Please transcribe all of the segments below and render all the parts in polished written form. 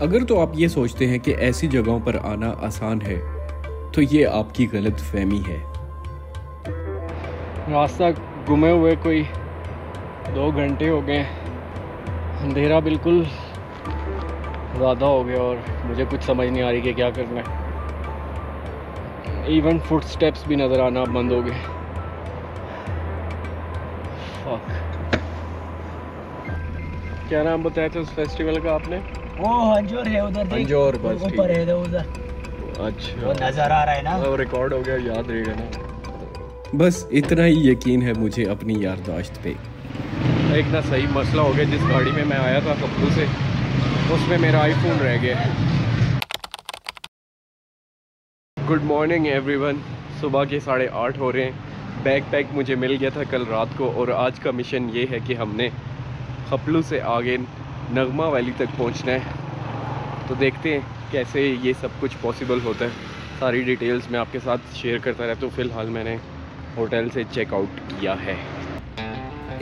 अगर तो आप ये सोचते हैं कि ऐसी जगहों पर आना आसान है तो ये आपकी गलत फहमी है। रास्ता घूमे हुए कोई 2 घंटे हो गए, अंधेरा बिल्कुल ज़्यादा हो गया और मुझे कुछ समझ नहीं आ रही कि क्या करना है। इवन फुट स्टेप्स भी नज़र आना बंद हो गए। फक। क्या नाम बताया था उस फेस्टिवल का आपने? वो हंजोर है उधर, हंजोर बस ऊपर है उधर। अच्छा, वो नजर आ रहा है ना, वो रिकॉर्ड हो गया, याद रहेगा ना। बस इतना ही यकीन है मुझे अपनी याददाश्त पे। एक ना सही मसला हो गया, जिस गाड़ी में मैं आया था खपलू से, उसमें मेरा आईफोन रह गया। Good morning everyone. सुबह के 8:30 हो रहे हैं। बैग पैक मुझे मिल गया था कल रात को और आज का मिशन ये है कि हमने खपलू से आगे नगमा वैली तक पहुंचना है। तो देखते हैं कैसे ये सब कुछ पॉसिबल होता है। सारी डिटेल्स मैं आपके साथ शेयर करता रहता हूँ। फ़िलहाल मैंने होटल से चेकआउट किया है।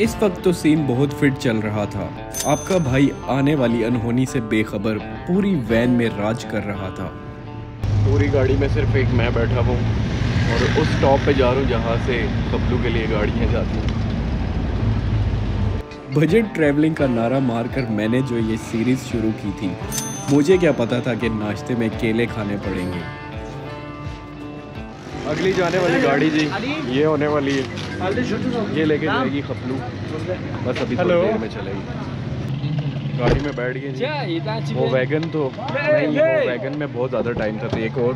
इस वक्त तो सीन बहुत फिट चल रहा था। आपका भाई आने वाली अनहोनी से बेखबर पूरी वैन में राज कर रहा था। पूरी गाड़ी में सिर्फ एक मैं बैठा हूँ और उस स्टॉप पे जा रहा हूँ जहाँ से खपलू के लिए गाड़ियाँ जाती हैं। बजट ट्रैवलिंग का नारा मारकर मैंने जो ये सीरीज शुरू की थी, मुझे क्या पता था कि नाश्ते में केले खाने पड़ेंगे। अगली जाने वाली गाड़ी जी ये होने वाली है, ये लेके जाएगी खपलू। बस अभी थोड़ी देर में चलेगी। गाड़ी में बैठ गए जी। वो वैगन तो नहीं, वो वैगन में बहुत ज़्यादा टाइम था, तो एक और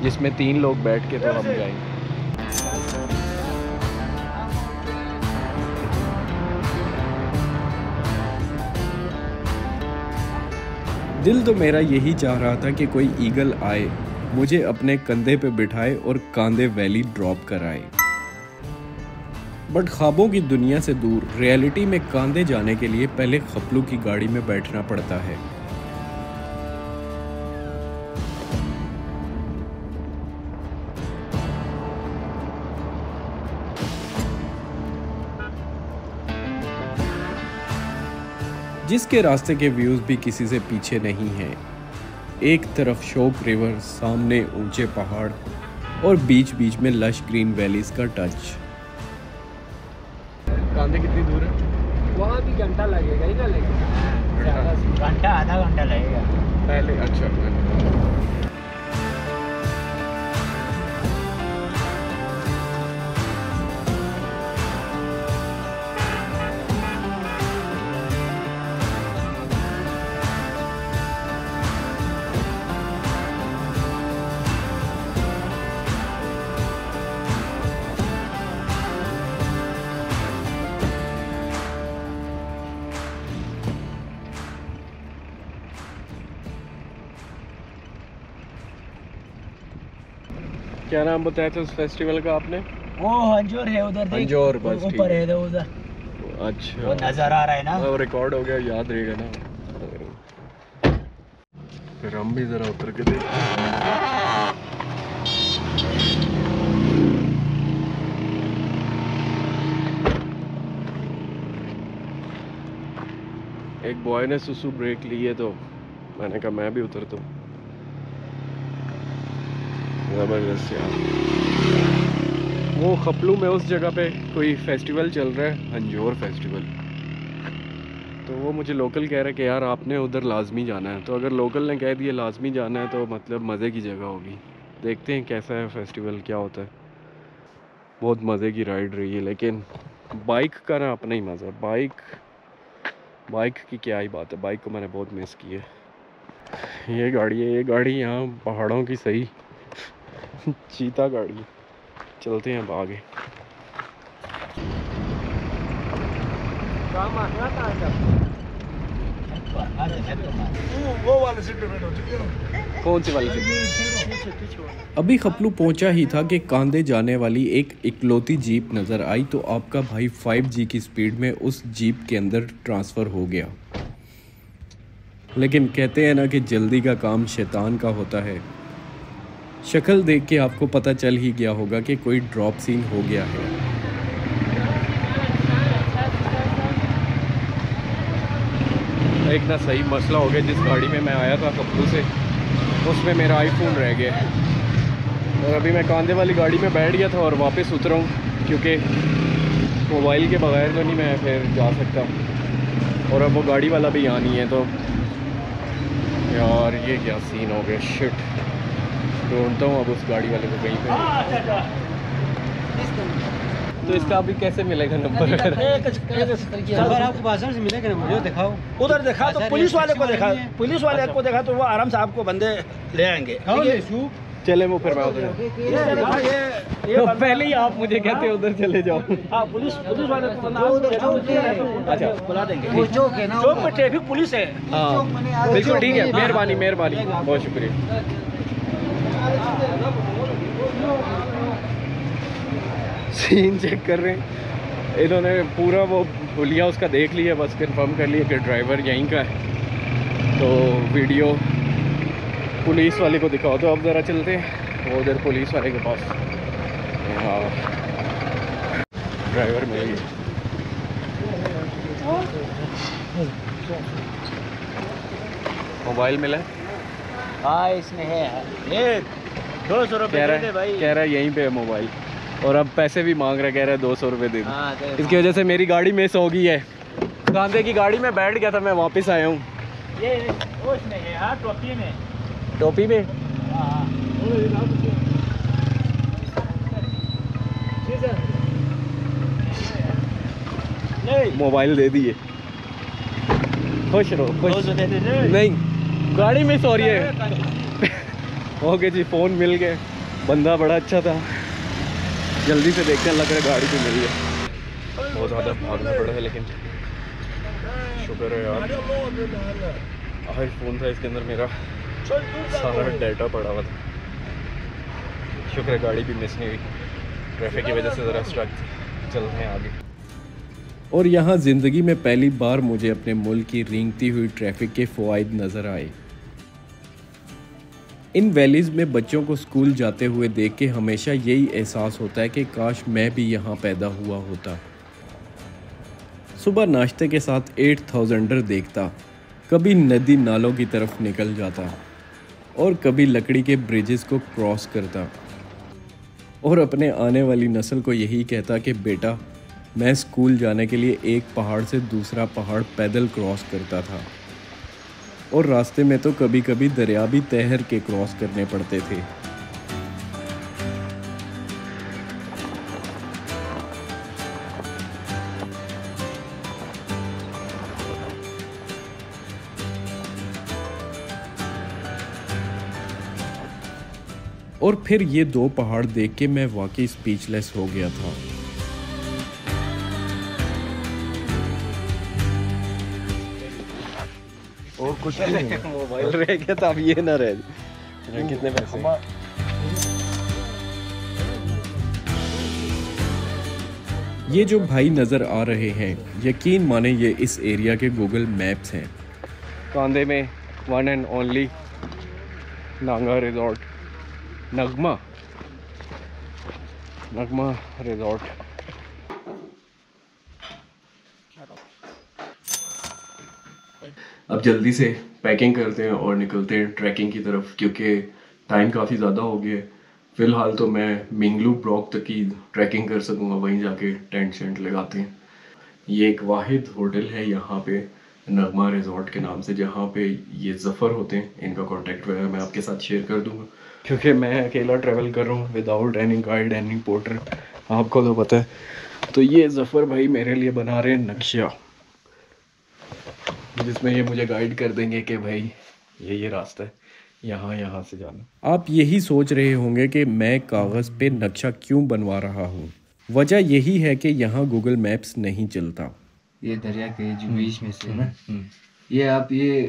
जिसमें 3 लोग बैठ के तो हम जाएंगे। दिल तो मेरा यही चाह रहा था कि कोई ईगल आए, मुझे अपने कंधे पे बिठाए और कांदे वैली ड्रॉप कराए। बट ख्वाबों की दुनिया से दूर रियलिटी में कांदे जाने के लिए पहले खपलू की गाड़ी में बैठना पड़ता है। जिसके रास्ते के व्यूज भी किसी से पीछे नहीं हैं। एक तरफ शोक रिवर, सामने ऊंचे पहाड़ और बीच बीच में लश ग्रीन वैलीज का टच। कांदे कितनी दूर है? वहाँ भी घंटा लगेगा ही ना, लगेगा घंटा आधा घंटा लगेगा पहले। अच्छा, क्या नाम बताया था उस फेस्टिवल का आपने? वो हंजोर है उधर, हंजोर बस ऊपर है उधर। अच्छा, वो नजर आ रहा है ना, वो रिकॉर्ड हो गया, याद रहेगा ना। फिर हम भी जरा उतर के देखते हैं। एक बॉय ने सुसु ब्रेक ली है तो मैंने कहा मैं भी उतरता हूँ। ज़बरदस्त यार। वो खपलू में उस जगह पे कोई फेस्टिवल चल रहा है, हंजोर फेस्टिवल। तो वो मुझे लोकल कह रहा है कि यार आपने उधर लाजमी जाना है। तो अगर लोकल ने कह दिया लाजमी जाना है तो मतलब मज़े की जगह होगी। देखते हैं कैसा है फेस्टिवल, क्या होता है। बहुत मज़े की राइड रही है, लेकिन बाइक का ना अपना ही मज़ा। बाइक की क्या ही बात है, बाइक को मैंने बहुत मिस की है। ये गाड़ी यहाँ पहाड़ों की सही चीता गाड़ी। चलते हैं अब आगे। कौन सी वाली सीट? अभी खपलू पहुंचा ही था कि कांदे जाने वाली एक इकलौती जीप नजर आई तो आपका भाई 5G की स्पीड में उस जीप के अंदर ट्रांसफर हो गया। लेकिन कहते हैं ना कि जल्दी का काम शैतान का होता है। शक्ल देख के आपको पता चल ही गया होगा कि कोई ड्रॉप सीन हो गया है। एक ना सही मसला हो गया, जिस गाड़ी में मैं आया था कपड़ू से उसमें मेरा आईफोन रह गया और अभी मैं कांधे वाली गाड़ी में बैठ गया था और वापस उतरा हूँ क्योंकि मोबाइल के बगैर तो नहीं मैं फिर जा सकता और अब वो गाड़ी वाला भी यहाँ नहीं है। तो यार ये क्या सीन हो गया, शिट। ढूंढता हूँ अब उस गाड़ी वाले को कहीं पे। तो इसका अभी कैसे मिलेगा नंबर? अगर आपको बाजार से मिलेगा ना, मुझे दिखाओ। उधर देखा तो पुलिस वाले को देखा, पुलिस वाले को देखा तो वो आराम से आपको बंदे ले आएंगे। चले वो फिर मैं उधर। तो पहले ही आप मुझे कहते उधर चले जाओ। पुलिस वाले को अच्छा बुला देंगे। वो चौक है ना, चौक पे ट्रैफिक पुलिस है। हाँ बिल्कुल ठीक है, मेहरबानी मेहरबानी, बहुत शुक्रिया। सीन चेक कर रहे हैं इन्होंने, पूरा वो हुलिया उसका देख लिया, बस कंफर्म कर लिया कि ड्राइवर यहीं का है। तो वीडियो पुलिस वाले को दिखाओ। तो अब ज़रा चलते हैं वो उधर पुलिस वाले के पास। हाँ ड्राइवर मिल गया। मोबाइल मिला? हाँ इसमें है ये 200 रुपये दे दे भाई। कह रहा है यहीं पे है मोबाइल और अब पैसे भी मांग रहा है, कह रहा है 200 रुपये दे दे। इसकी वजह से मेरी गाड़ी मिस हो गई है। कांधे की गाड़ी में बैठ गया था, मैं वापस आया हूँ। ये उसमें है, हाँ टोपी में। टोपी में? मोबाइल दे दिए, खुश रहो खुश। नहीं गाड़ी मिस हो रही है। ओके जी, फ़ोन मिल गए, बंदा बड़ा अच्छा था। जल्दी से देखते हैं, लग रहा है गाड़ी भी मिल गई। बहुत ज़्यादा भागना पड़ा है लेकिन शुक्र है यार, आईफोन था इसके अंदर, मेरा सारा डाटा पड़ा हुआ था। शुक्र है गाड़ी भी मिस नहीं हुई, ट्रैफिक की वजह से ज़रा स्ट्रक थी। चलते हैं आगे। और यहाँ ज़िंदगी में पहली बार मुझे अपने मुल्क की रेंगती हुई ट्रैफिक के फ़वाइद नज़र आए। इन वैलीज़ में बच्चों को स्कूल जाते हुए देख के हमेशा यही एहसास होता है कि काश मैं भी यहाँ पैदा हुआ होता। सुबह नाश्ते के साथ 8000 देखता, कभी नदी नालों की तरफ निकल जाता और कभी लकड़ी के ब्रिजेस को क्रॉस करता और अपने आने वाली नस्ल को यही कहता कि बेटा मैं स्कूल जाने के लिए एक पहाड़ से दूसरा पहाड़ पैदल क्रॉस करता था और रास्ते में तो कभी कभी दरिया भी तैर के क्रॉस करने पड़ते थे। और फिर ये दो पहाड़ देख के मैं वाकई स्पीचलेस हो गया था। और कुछ नहीं, मोबाइल रह गया था, अब ये ना रह। कितने पैसे? ये जो भाई नज़र आ रहे हैं, यकीन माने ये इस एरिया के गूगल मैप्स हैं। कांधे में one and only Nanga resort, Nagma resort. अब जल्दी से पैकिंग करते हैं और निकलते हैं ट्रैकिंग की तरफ, क्योंकि टाइम काफ़ी ज़्यादा हो गया है। फ़िलहाल तो मैं मिंगलू ब्रॉक तक की ट्रैकिंग कर सकूँगा, वहीं जाके टेंट शेंट लगाते हैं। ये एक वाहिद होटल है यहाँ पे, नगमा रिजॉर्ट के नाम से, जहाँ पे ये ज़फ़र होते हैं। इनका कॉन्टैक्ट वगैरह मैं आपके साथ शेयर कर दूँगा, क्योंकि मैं अकेला ट्रैवल कर रहा हूँ without any guide any porter, आपको तो पता है। तो ये ज़फ़र भाई मेरे लिए बना रहे हैं नक्शा, जिसमें ये मुझे गाइड कर देंगे कि भाई ये रास्ता है, यहाँ से जाना। आप यही सोच रहे होंगे कि मैं कागज़ पे नक्शा क्यों बनवा रहा हूँ। वजह यही है कि यहाँ गूगल मैप्स नहीं चलता। ये दरिया के जो बीच में से ना, ये आप ये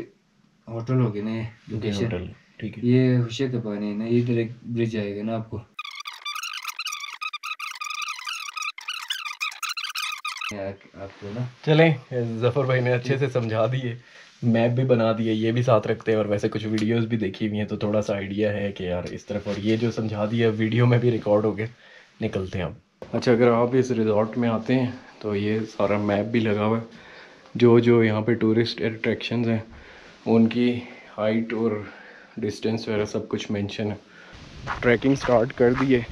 होटल हो गया ना, लोकेशन ठीक है। ये हुशे के पानी है ना, इधर एक ब्रिज आएगा ना आपको, आपको ना। चलें, ज़फ़र भाई ने अच्छे से समझा दिए, मैप भी बना दिए, ये भी साथ रखते हैं और वैसे कुछ वीडियोस भी देखी हुई हैं, तो थोड़ा सा आइडिया है कि यार इस तरफ, और ये जो समझा दिया वीडियो में भी रिकॉर्ड हो गए। निकलते हैं अब। अच्छा, अगर आप इस रिजॉर्ट में आते हैं तो ये सारा मैप भी लगा हुआ है, जो यहाँ पे टूरिस्ट अट्रैक्शंस हैं उनकी हाइट और डिस्टेंस वगैरह सब कुछ मेंशन है। ट्रैकिंग स्टार्ट कर दिए।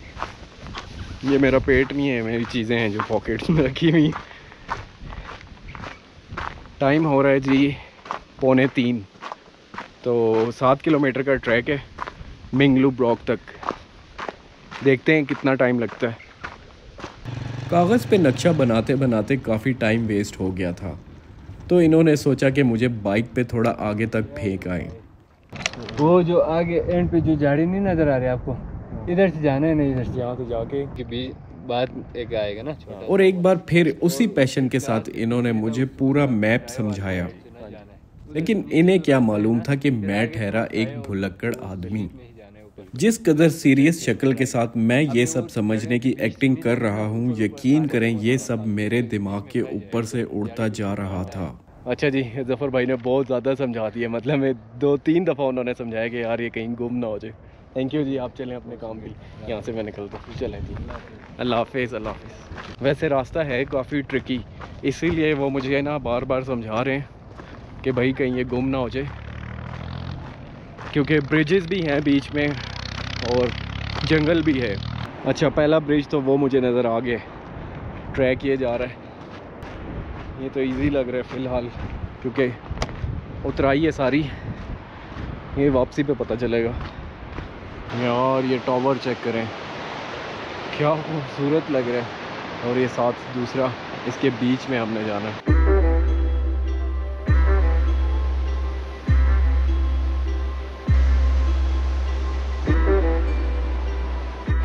ये मेरा पेट नहीं है, मेरी चीज़ें हैं जो पॉकेट्स में रखी हुई। टाइम हो रहा है जी 2:45, तो 7 किलोमीटर का ट्रैक है मिंगलू ब्लॉक तक। देखते हैं कितना टाइम लगता है। कागज़ पे नक्शा बनाते बनाते काफ़ी टाइम वेस्ट हो गया था, तो इन्होंने सोचा कि मुझे बाइक पे थोड़ा आगे तक फेंक आए। वो जो आगे एंड पे जो झाड़ी नहीं नजर आ रही आपको, इधर से जाना है, नहीं इधर से। यहाँ तो जाके के बीच बाद एक आएगा ना छोटा। और एक बार फिर उसी पैशन के साथ इन्होंने मुझे पूरा मैप समझाया, लेकिन इन्हें क्या मालूम था कि मैं ठहरा एक भुलक्कड़ आदमी। जिस कदर सीरियस शक्ल के साथ मैं ये सब समझने की एक्टिंग कर रहा हूँ, यकीन करें ये सब मेरे दिमाग के ऊपर से उड़ता जा रहा था। अच्छा जी, ज़फ़र भाई ने बहुत ज़्यादा समझा दिया, मतलब मैं 2-3 दफ़ा उन्होंने समझाया कि यार ये कहीं गुम ना हो जाए। थैंक यू जी, आप चलें अपने काम के लिए। यहाँ से मैं निकलता हूँ, चलें जी, अल्लाह हाफ़िज़। अल्लाह हाफ़िज़। वैसे रास्ता है काफ़ी ट्रिकी, इसीलिए वो मुझे ना बार बार समझा रहे हैं कि भाई कहीं ये गुम ना हो जाए, क्योंकि ब्रिजेस भी हैं बीच में और जंगल भी है। अच्छा, पहला ब्रिज तो वो मुझे नज़र आ गया, ट्रैक ये जा रहा है। ये तो इजी लग रहा है फ़िलहाल, क्योंकि उतराई है सारी, ये वापसी पे पता चलेगा। यार ये टावर चेक करें, क्या खूबसूरत लग रहा है। और ये साथ दूसरा, इसके बीच में हमने जाना है।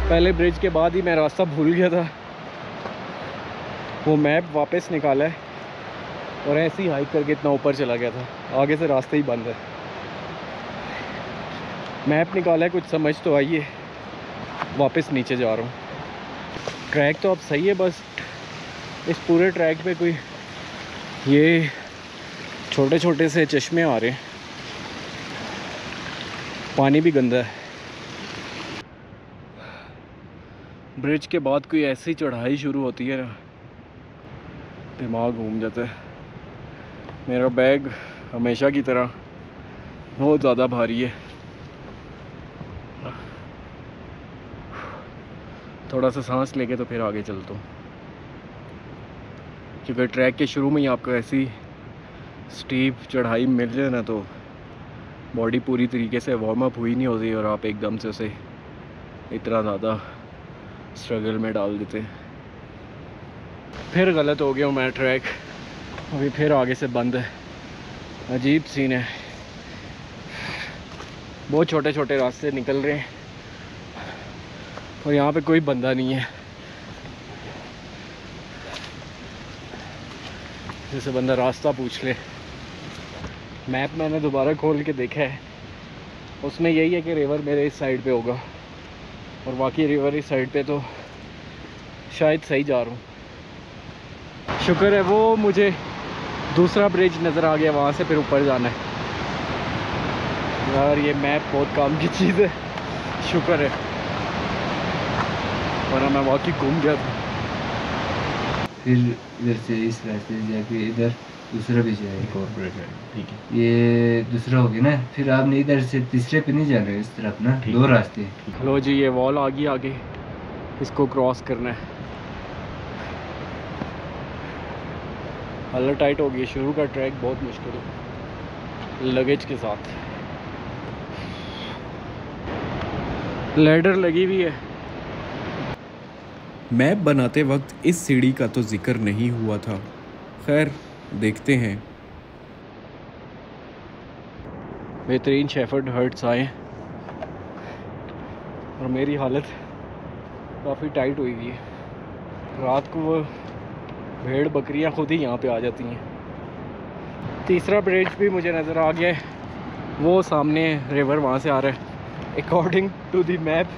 पहले ब्रिज के बाद ही मैं रास्ता भूल गया था, वो मैप वापस निकाला है और ऐसे ही हाइक करके इतना ऊपर चला गया था। आगे से रास्ता ही बंद है। मैप निकाला है, कुछ समझ तो आई है, वापस नीचे जा रहा हूँ। ट्रैक तो अब सही है, बस इस पूरे ट्रैक पे कोई ये छोटे छोटे से चश्मे आ रहे हैं, पानी भी गंदा है। ब्रिज के बाद कोई ऐसी चढ़ाई शुरू होती है ना, दिमाग घूम जाता है। मेरा बैग हमेशा की तरह बहुत ज़्यादा भारी है। थोड़ा सा सांस लेके तो फिर आगे चलता हूँ, क्योंकि ट्रैक के शुरू में ही आपको ऐसी स्टीप चढ़ाई मिल जाए ना, तो बॉडी पूरी तरीके से वार्म अप हुई नहीं होती और आप एकदम से उसे इतना ज़्यादा स्ट्रगल में डाल देते हैं। फिर गलत हो गया हूँ मैं, ट्रैक अभी फिर आगे से बंद है। अजीब सीन है, बहुत छोटे छोटे रास्ते निकल रहे हैं और यहाँ पे कोई बंदा नहीं है। जैसे बंदा रास्ता पूछ ले। मैप मैंने दोबारा खोल के देखा है, उसमें यही है कि रिवर मेरे इस साइड पे होगा और बाकी रिवर इस साइड पे, तो शायद सही जा रहा हूँ। शुक्र है वो मुझे दूसरा ब्रिज नज़र आ गया, वहाँ से फिर ऊपर जाना है। यार ये मैप बहुत काम की चीज़ है, शुक्र है, वरना मैं वाकई घूम गया था। फिर इधर से इस रास्ते से जाके इधर दूसरा भी जाएगा, एक और ब्रिज है, ठीक है। ये दूसरा हो गया ना, फिर आपने इधर से तीसरे पे नहीं जाना है, इस तरफ ना दो रास्ते। लो जी, ये वॉल आ गई आगे, इसको क्रॉस करना है। हालत टाइट हो गई, शुरू का ट्रैक बहुत मुश्किल है लगेज के साथ। लैडर लगी हुई है। मैप बनाते वक्त इस सीढ़ी का तो जिक्र नहीं हुआ था, खैर देखते हैं। बेहतरीन शेफर्ड हर्ट्स आए और मेरी हालत काफ़ी टाइट हुई हुई है। रात को वो भेड़ बकरियां खुद ही यहाँ पे आ जाती हैं। तीसरा ब्रिज भी मुझे नज़र आ गया है, वो सामने रिवर वहाँ से आ रहा है। अकॉर्डिंग टू दी मैप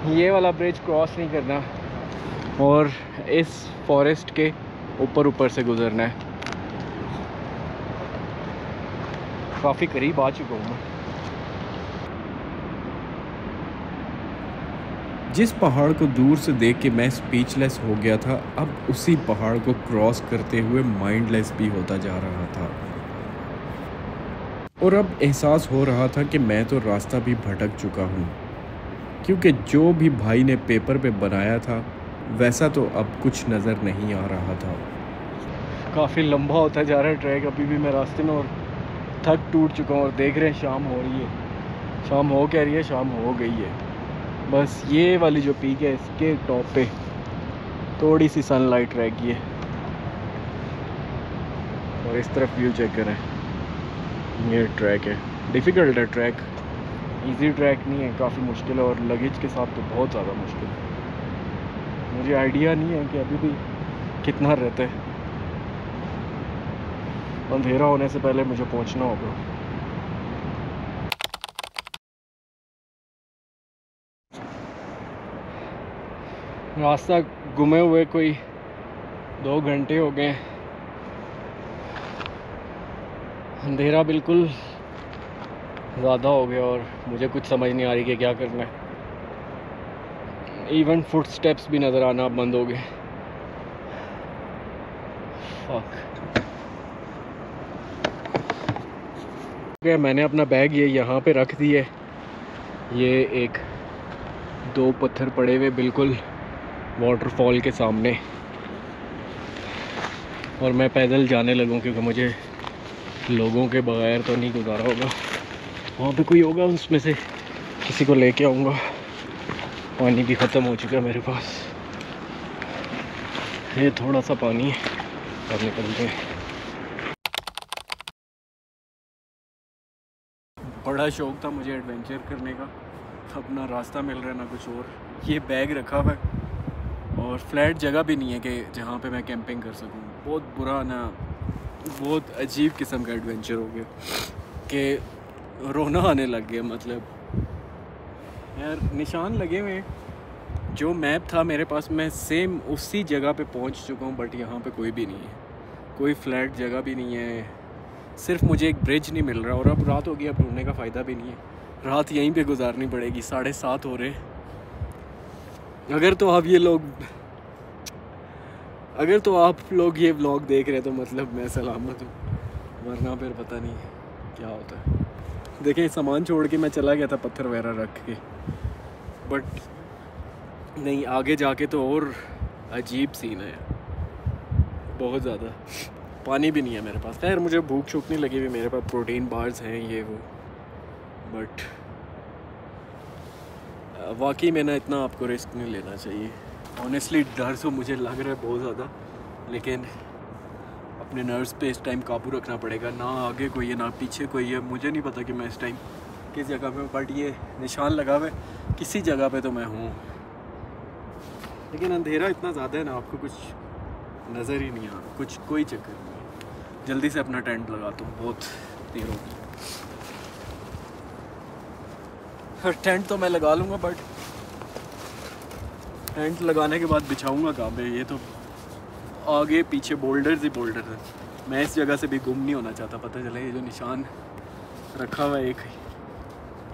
ये वाला ब्रिज क्रॉस नहीं करना और इस फॉरेस्ट के ऊपर से गुजरना है। काफ़ी करीब आ चुका हूँ मैं। जिस पहाड़ को दूर से देख के मैं स्पीचलेस हो गया था, अब उसी पहाड़ को क्रॉस करते हुए माइंडलेस भी होता जा रहा था। और अब एहसास हो रहा था कि मैं तो रास्ता भी भटक चुका हूँ, क्योंकि जो भी भाई ने पेपर पे बनाया था वैसा तो अब कुछ नज़र नहीं आ रहा था। काफ़ी लंबा होता जा रहा है ट्रैक अभी भी मैं रास्ते में, और थक टूट चुका हूँ। और देख रहे हैं शाम हो रही है, शाम हो कह रही है, शाम हो गई है। बस ये वाली जो पीक है इसके टॉप पे थोड़ी सी सनलाइट रह गई है। और इस तरफ व्यू चेक करें, ये ट्रैक है। डिफ़िकल्ट है ट्रैक, इजी ट्रैक नहीं है, काफ़ी मुश्किल है। और लगेज के साथ तो बहुत ज़्यादा मुश्किल है। मुझे आइडिया नहीं है कि अभी भी कितना रहता है। अंधेरा होने से पहले मुझे पहुंचना होगा। रास्ता घूमे हुए कोई 2 घंटे हो गए। अंधेरा बिल्कुल ज़्यादा हो गया और मुझे कुछ समझ नहीं आ रही कि क्या करना है। इवन फुट स्टेप्स भी नज़र आना बंद हो गए। फक। मैंने अपना बैग ये यहाँ पे रख दिए। ये 2 पत्थर पड़े हुए बिल्कुल वाटरफॉल के सामने, और मैं पैदल जाने लगूँ क्योंकि मुझे लोगों के बगैर तो नहीं गुजारा होगा। वहाँ पे कोई होगा, उसमें से किसी को लेके आऊँगा। पानी भी ख़त्म हो चुका है मेरे पास। ये थोड़ा सा पानी है, अब निकलते हैं। बड़ा शौक था मुझे एडवेंचर करने का, अपना रास्ता मिल रहा है ना कुछ और। ये बैग रखा हुआ है और फ्लैट जगह भी नहीं है कि जहाँ पे मैं कैंपिंग कर सकूँ। बहुत बुरा ना, बहुत अजीब किस्म का एडवेंचर हो गया कि रोना आने लग गया। मतलब यार निशान लगे हुए, जो मैप था मेरे पास मैं सेम उसी जगह पे पहुँच चुका हूँ, बट यहाँ पे कोई भी नहीं है, कोई फ्लैट जगह भी नहीं है। सिर्फ मुझे एक ब्रिज नहीं मिल रहा, और अब रात हो गई, अब ढूंढने का फ़ायदा भी नहीं है। रात यहीं पे गुजारनी पड़ेगी। 7:30 हो रहे। अगर तो आप लोग ये व्लॉग देख रहे हैं तो मतलब मैं सलामत हूँ, वरना फिर पता नहीं क्या होता है। देखें, सामान छोड़ के मैं चला गया था पत्थर वगैरह रख के, बट नहीं, आगे जाके तो और अजीब सीन है, बहुत ज़्यादा। पानी भी नहीं है मेरे पास। खैर मुझे भूख शूख नहीं लगी हुई, मेरे पास प्रोटीन बार्स हैं ये वो, बट वाकई में ना इतना आपको रिस्क नहीं लेना चाहिए। ऑनेस्टली डर तो मुझे लग रहा है बहुत ज़्यादा, लेकिन अपने नर्व्स पे इस टाइम काबू रखना पड़ेगा। ना आगे कोई है ना पीछे कोई है, मुझे नहीं पता कि मैं इस टाइम किस जगह पे हूँ, बट ये निशान लगा हुआ है किसी जगह पे तो मैं हूँ। लेकिन अंधेरा इतना ज़्यादा है ना, आपको कुछ नज़र ही नहीं आ रहा, कुछ कोई चक्कर नहीं है। जल्दी से अपना टेंट लगाता हूँ, बहुत देर हो गई। टेंट तो मैं लगा लूँगा, बट टेंट लगाने के बाद बिछाऊँगा कहाँ पे? ये तो आगे पीछे बोल्डर्स ही बोल्डर है। मैं इस जगह से भी गुम नहीं होना चाहता, पता चले ये जो निशान रखा हुआ है एक,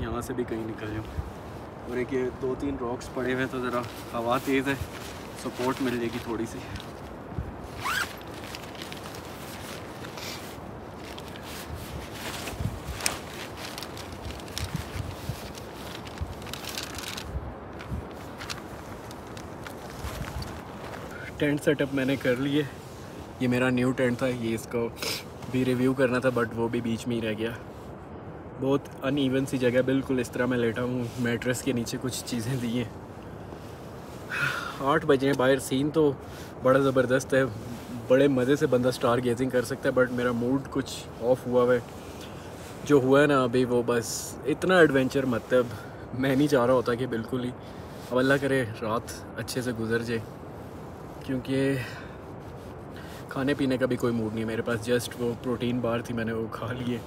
यहाँ से भी कहीं निकल जाऊँ। और एक ये 2-3 रॉक्स पड़े हुए, तो ज़रा हवा तेज़ है, सपोर्ट मिल जाएगी थोड़ी सी। टेंट सेटअप मैंने कर लिए। ये मेरा न्यू टेंट था, ये इसको भी रिव्यू करना था, बट वो भी बीच में ही रह गया। बहुत अनइवन सी जगह, बिल्कुल इस तरह मैं लेटा हूँ, मैट्रेस के नीचे कुछ चीज़ें दी हैं। 8 बजे बाहर, सीन तो बड़ा ज़बरदस्त है, बड़े मज़े से बंदा स्टार गेजिंग कर सकता है, बट मेरा मूड कुछ ऑफ हुआ है। जो हुआ है ना अभी, वो बस इतना एडवेंचर मतलब मैं नहीं चाह रहा होता कि बिल्कुल ही। अब अल्लाह करे रात अच्छे से गुजर जाए, क्योंकि खाने पीने का भी कोई मूड नहीं है मेरे पास। जस्ट वो प्रोटीन बार थी, मैंने वो खा लिए,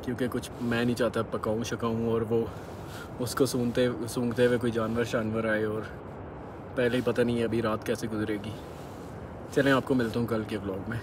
क्योंकि कुछ मैं नहीं चाहता पकाऊँ शकाऊँ और वो उसको सूंघते हुए कोई जानवर आए, और पहले ही पता नहीं है अभी रात कैसे गुजरेगी। चलें, आपको मिलता हूँ कल के व्लॉग में।